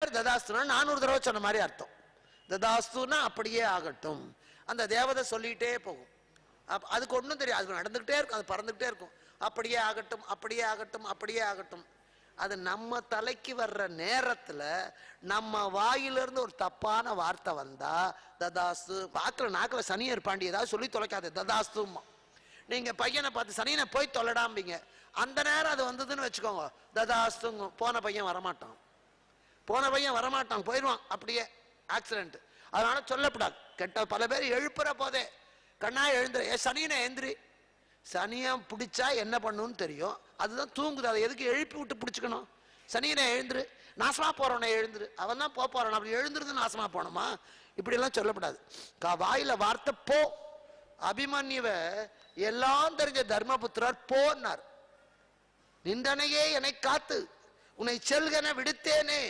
பேர் ததாஸ்துனா 400 தடவை சொன்ன மாதிரி அர்த்தம். ததாஸ்துனா அப்படியே ஆகட்டும். அந்த தேவதை சொல்லிட்டே போகும். அதுக்கு ஒன்றும் தெரியாது, அது நடந்துகிட்டே இருக்கும், அது பறந்துகிட்டே இருக்கும். அப்படியே ஆகட்டும், அப்படியே ஆகட்டும், அப்படியே ஆகட்டும். அது நம்ம தலைக்கு வர்ற நேரத்தில் நம்ம வாயிலிருந்து ஒரு தப்பான வார்த்தை வந்தா ததாஸ்து. நாக்கில் சனியர் பாண்டி ஏதாவது சொல்லி தொலைக்காது, ததாஸ்துமா. நீங்க பையனை பார்த்து சனியனை போய் தொலைடாம்பீங்க, அந்த நேரம் அது வந்ததுன்னு வச்சுக்கோங்க, ததாஸ்துங்க. போன பையன் வரமாட்டான், போயிடுவான், அப்படியே ஆக்சிடென்ட். அதனால சொல்லப்படாது. கெட்ட பல பேர் எழுப்புற போதே கண்ணா எழுந்துரு, சனியனை எழுந்திரி. சனியம் பிடிச்சா என்ன பண்ணுன்னு தெரியும், அதுதான் தூங்குது. அதை எதுக்கு எழுப்பி விட்டு பிடிச்சிக்கணும்? சனியனை எழுந்துரு, நாசமா போறவனை எழுந்துரு, அவன் தான் போறான், அப்படி எழுந்துருந்து நாசமா போனோமா? இப்படி எல்லாம் சொல்லப்படாது. வாயில வார்த்தை போ. அபிமன்யுவ எல்லாம் தெரிஞ்ச தர்மபுத்திரர் போன்னார். நிந்தனையே என்னை காத்து உன்னை செல்கன விடுத்தேனே.